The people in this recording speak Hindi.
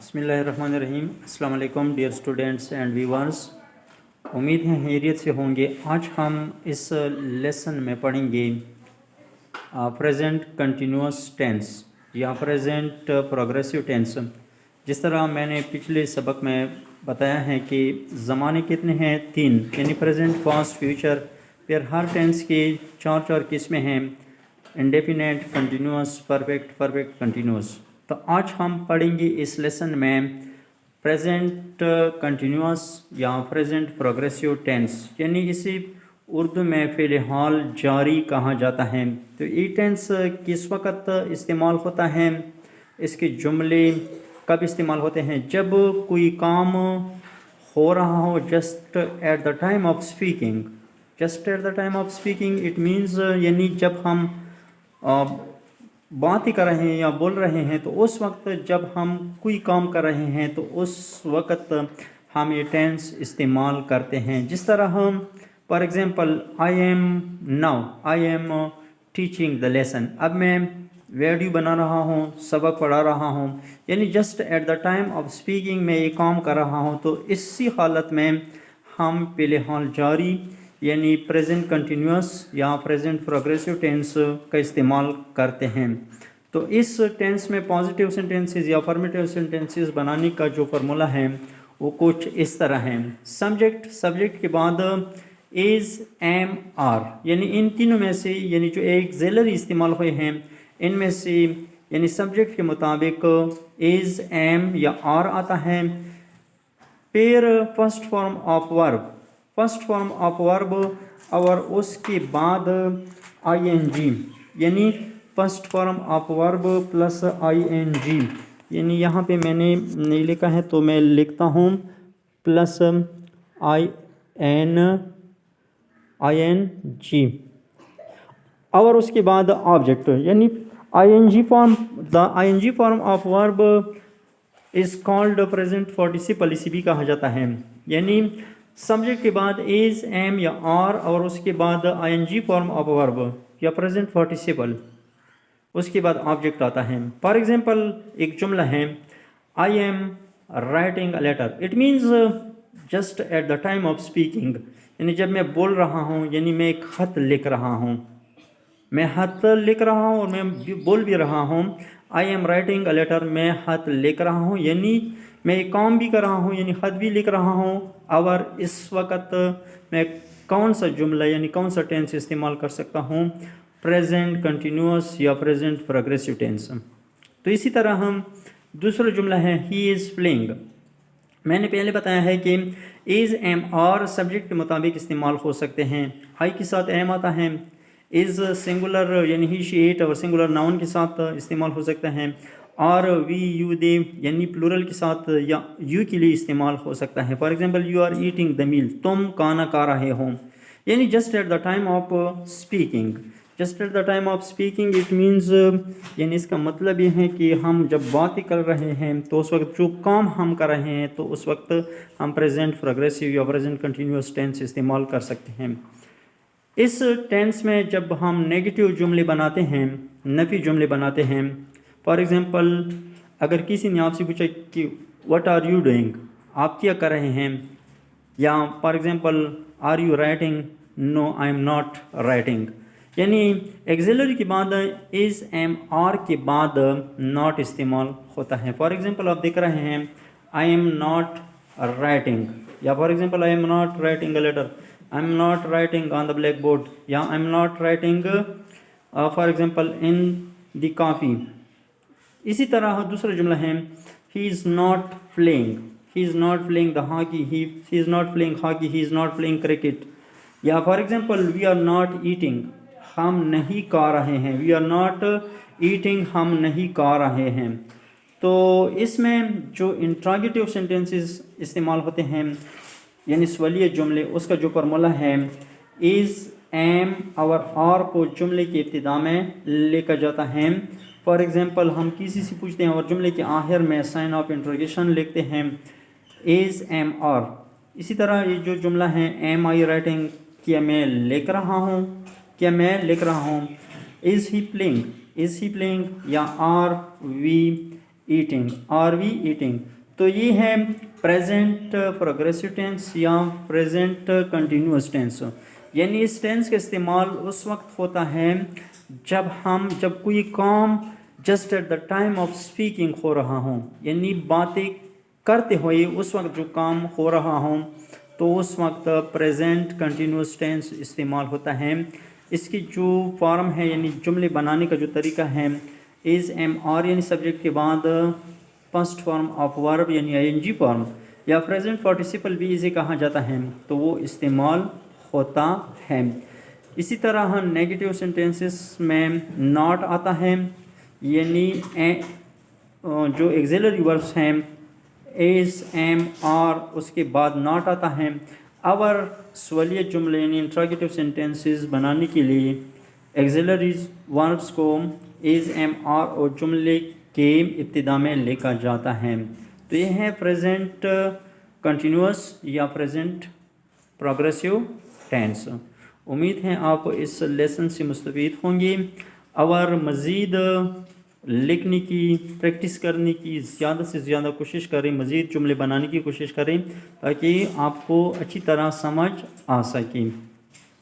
बिस्मिल्लाहिर्रहमानिर्रहीम। अस्सलाम वालेकुम डियर स्टूडेंट्स एंड व्यूअर्स। उम्मीद है खैरियत से होंगे। आज हम इस लेसन में पढ़ेंगे प्रेजेंट कंटिन्यूअस टेंस या प्रेजेंट प्रोग्रेसिव टेंस। जिस तरह मैंने पिछले सबक में बताया है कि ज़माने कितने हैं, 3, यानी प्रेजेंट, पास्ट, फ्यूचर। फिर हर टेंस की 4 किस्में हैं: indefinite, continuous, perfect, perfect continuous. तो आज हम पढ़ेंगे इस लेसन में प्रेजेंट कंटिन्यूअस या प्रेजेंट प्रोग्रेसिव टेंस, यानी इसे उर्दू में फ़िलहाल जारी कहा जाता है। तो ये टेंस किस वक्त इस्तेमाल होता है, इसके जुमले कब इस्तेमाल होते हैं? जब कोई काम हो रहा हो, just at the time of speaking. Just at the time of speaking it means, यानी जब हम बात ही कर रहे हैं या बोल रहे हैं, तो उस वक्त जब हम कोई काम कर रहे हैं तो उस वक्त हम ये टेंस इस्तेमाल करते हैं। जिस तरह हम for example, I am teaching the lesson. अब मैं वीडियो बना रहा हूँ, सबक पढ़ा रहा हूँ, यानी just at the time of speaking मैं ये काम कर रहा हूँ। तो इसी हालत में हम फ़िलहाल जारी यानी प्रेजेंट कंटिन्यूअस या प्रेजेंट प्रोग्रेसिव टेंस का इस्तेमाल करते हैं। तो इस टेंस में पॉजिटिव सेंटेंसेस या अफर्मेटिव सेंटेंसेस बनाने का जो फार्मूला है वो कुछ इस तरह है। सब्जेक्ट के बाद इज़, एम, आर, यानी इन तीनों में से, यानी जो एक्सिलरी इस्तेमाल हुए हैं इनमें से, यानी सब्जेक्ट के मुताबिक इज़, एम या आर आता है। फिर फर्स्ट फॉर्म ऑफ वर्ब और उसके बाद आईएनजी, यानी first form of verb plus ING, यानी यहाँ पे मैंने नहीं लिखा है तो मैं लिखता हूँ प्लस आईएनजी और उसके बाद ऑब्जेक्ट, यानी ING form of verb is called present participle, इसी भी कहा जाता है। यानी सब्जेक्ट के बाद इज़, एम या आर और उसके बाद आईएनजी फॉर्म ऑफ वर्ब या प्रेजेंट पार्टिसिपल, उसके बाद ऑब्जेक्ट आता है। फॉर एग्जांपल, एक जुमला है, I am writing a letter. It means just at the time of speaking, यानी जब मैं बोल रहा हूँ, यानी मैं एक खत लिख रहा हूँ, और मैं बोल भी रहा हूँ। I am writing a letter, मैं खत लिख रहा हूँ, यानी मैं एक काम भी कर रहा हूँ, यानी खत भी लिख रहा हूँ। और इस वक्त मैं कौन सा जुमला यानी कौन सा टेंस इस्तेमाल कर सकता हूँ? प्रेजेंट कंटिन्यूअस या प्रेजेंट प्रोग्रेसिव टेंस। तो इसी तरह हम दूसरा जुमला है, ही इज़ प्लेइंग। मैंने पहले बताया है कि इज़, एम, आर सब्जेक्ट के मुताबिक इस्तेमाल हो सकते हैं। आई के साथ एम आता है, इज़ सिंगुलर यानी ही, शी, इट और सिंगुलर नाउन के साथ इस्तेमाल हो सकता है। और वी, यू, दे यानी प्लूरल के साथ या यू के लिए इस्तेमाल हो सकता है। For example, you are eating the meal, तुम खाना खा रहे हो, यानी just at the time of speaking. Just at the time of speaking it means, यानी इसका मतलब ये है कि हम जब बात ही कर रहे हैं तो उस वक्त जो काम हम कर रहे हैं तो उस वक्त हम प्रेजेंट प्रोग्रेसिव या प्रेजेंट कंटिन्यूअस टेंस इस्तेमाल कर सकते हैं। इस टेंस में जब हम नेगेटिव जुमले बनाते हैं, नफ़ी जुमले बनाते हैं, फॉर एग्ज़ाम्पल, अगर किसी ने आपसे पूछा कि व्हाट आर यू डूइंग, आप क्या कर रहे हैं, या for example, are you writing, no I am not writing, यानी एक्सिलरी के बाद इज़, एम, आर के बाद नॉट इस्तेमाल होता है। फॉर एग्ज़ाम्पल, आप देख रहे हैं, आई एम नॉट राइटिंग, या for example, I am not writing a letter, I am not writing on the black board, या I am not writing for example in the coffee. इसी तरह दूसरा जुमला है, he is not playing the hockey, he is not playing hockey, he is not playing cricket. या for example, we are not eating, हम नहीं खा रहे हैं, वी आर नॉट ईटिंग, हम नहीं खा रहे हैं। तो इसमें जो इंट्रोगेटिव सेंटेंसेस इस्तेमाल होते हैं, यानी सवालिया जुमले, उसका जो फार्मूला है, इज़, एम और आर को जुमले की इब्तिदा में लेकर जाता है। फॉर एग्ज़ाम्पल, हम किसी से पूछते हैं और जुमले के आखिर में साइन ऑफ इंट्रोगेशन लिखते हैं, इज़, एम, आर। इसी तरह ये जो जुमला है, एम आई राइटिंग, क्या मैं लिख रहा हूँ, इज़ ही प्लेइंग, या आर वी ईटिंग, तो ये है प्रेजेंट प्रोग्रेसिव टेंस या प्रेजेंट कंटिन्यूस टेंस। यानी इस टेंस का इस्तेमाल उस वक्त होता है जब कोई काम just at the time of speaking हो रहा हो, यानी बातें करते हुए उस वक्त जो काम हो रहा हो, तो उस वक्त प्रेजेंट कंटिन्यूस टेंस इस्तेमाल होता है। इसकी जो फॉर्म है यानी जुमले बनाने का जो तरीका है, इज़ एम आर यानी सब्जेक्ट के बाद फर्स्ट फॉर्म ऑफ वर्ब यानी आईएनजी फॉर्म या प्रेजेंट पार्टिसिपल भी इसे कहा जाता है, तो वो इस्तेमाल होता है। इसी तरह नेगेटिव सेंटेंसेस में नॉट आता है, यानी जो एक्सिलरी वर्ब्स हैं इज़ एम आर उसके बाद नॉट आता है। अवर सवालिया जुमले यानी इंट्रोगेटिव सेंटेंसेस बनाने के लिए एक्सिलरीज वर्ब्स को इज़ एम आर और जुमले के इब्तिदा में लेकर जाता है। तो ये है प्रेजेंट कंटिन्यूस या प्रेजेंट प्रोग्रेसिव टेंस। उम्मीद है आप इस लेसन से मुस्तफ़ीद होंगे और मज़ीद लिखने की प्रैक्टिस करने की ज़्यादा से ज़्यादा कोशिश करें, मज़ीद जुमले बनाने की कोशिश करें ताकि आपको अच्छी तरह समझ आ सके।